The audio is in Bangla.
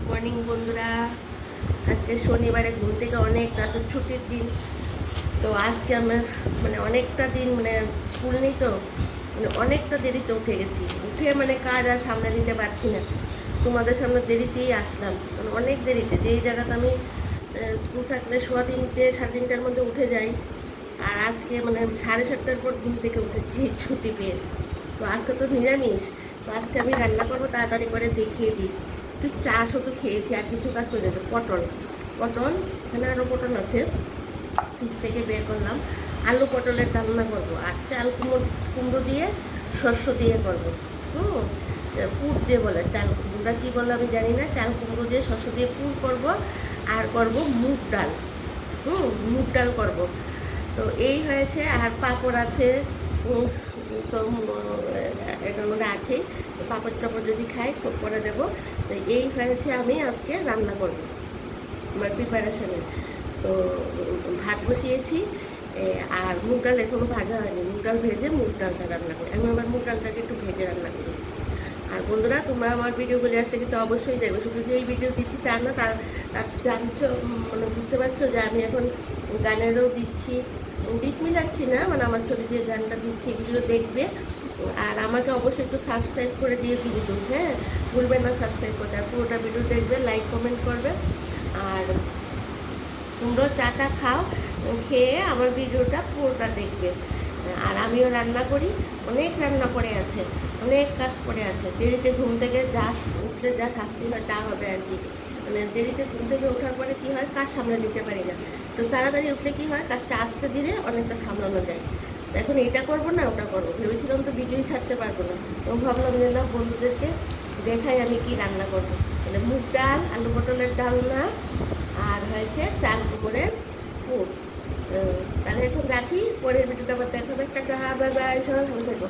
মর্নিং বন্ধুরা। আজকে শনিবারে ঘুম থেকে অনেক রাতে ছুটির দিন। তো আজকে আমার অনেকটা দিন স্কুল নেই, তো অনেকটা দেরিতে উঠে গেছি। উঠে কাজ আর সামনে নিতে পারছি না। তোমাদের সামনে দেরিতেই আসলাম, অনেক দেরিতে। যেই জায়গাতে আমি স্কুল থাকলে 3:15 3:30টার মধ্যে উঠে যাই, আর আজকে 7:30টার পর ঘুম থেকে উঠেছি ছুটি পেয়ে। তো আজকে তো নিরামিষ। তো আজকে আমি রান্না করবো, তাড়াতাড়ি করে দেখিয়ে দিই। একটু চা শুধু খেয়েছি, আর কিছু কাজ করে দেবো। পটল পটল এখানে আরও পটল আছে, ফ্রিজ থেকে বের করলাম। আলু পটলের রান্না করবো, আর চাল কুমড়ো দিয়ে শস্য দিয়ে করবো। পুর যে বলে, চাল কুমড়োটা কী বলে আমি জানি না। চাল কুমড়ো দিয়ে শস্য দিয়ে পুর করবো। আর করবো মুগ ডাল। মুগ ডাল করবো। তো এই হয়েছে। আর পাঁপড় আছে। তো এটার মধ্যে আছেই। তো পাঁপড় টাপড় যদি খাই তো করে দেবো। তো এই হয়েছে, আমি আজকে রান্না করব আমার প্রিপারেশানে। তো ভাত বসিয়েছি, আর মুগ ডাল এখনও ভাজা হয়নি। মুগ ডাল ভেজে মুগ ডালটা রান্না করি। আমি আমার মুগ ডালটাকে একটু ভেজে রান্না করি। আর বন্ধুরা, তোমরা আমার ভিডিওগুলি আসলে কিন্তু অবশ্যই দেখবে। শুধু যে এই ভিডিও দিচ্ছি তা না, তার জানছো, বুঝতে পারছো যে আমি এখন গানেরও দিচ্ছি, লিপ মিলাচ্ছি না, আমার ছবি দিয়ে গানটা দিচ্ছি। এগুলিও দেখবে। আর আমাকে অবশ্যই একটু সাবস্ক্রাইব করে দিয়ে কিন্তু, হ্যাঁ, ভুলবেন না সাবস্ক্রাইব করতে। আর পুরোটা ভিডিও দেখবে, লাইক কমেন্ট করবে। আর তোমরাও চাটা খাও, খেয়ে আমার ভিডিওটা পুরোটা দেখবে। আর আমিও রান্না করি, অনেক রান্না পড়ে আছে, অনেক কাজ পড়ে আছে। দেরিতে ঘুম থেকে উঠলে যা শাস্তি হয় তা হবে আর কি। দেরিতে ঘুম থেকে ওঠার পরে কী হয়, কাজ সামলে নিতে পারি না। তো তাড়াতাড়ি উঠলে কী হয়, কাজটা আস্তে ধীরে অনেকটা সামলানো যায়। এখন এটা করবো না ওটা করবো, ভেবেছিলাম তো ভিডিওই ছাড়তে পারবো না। তো ভাবলাম যে না, বন্ধুদেরকে দেখাই আমি কি রান্না করবো। মুগ ডাল, আলু পটলের ডালনা, আর হয়েছে চাল কুমড়োর পুর। তাহলে এখন রাখি, পরের ভিডিওটা আবার দেখাবো। একটা বাই বাই, সবাই ভালো থেকো।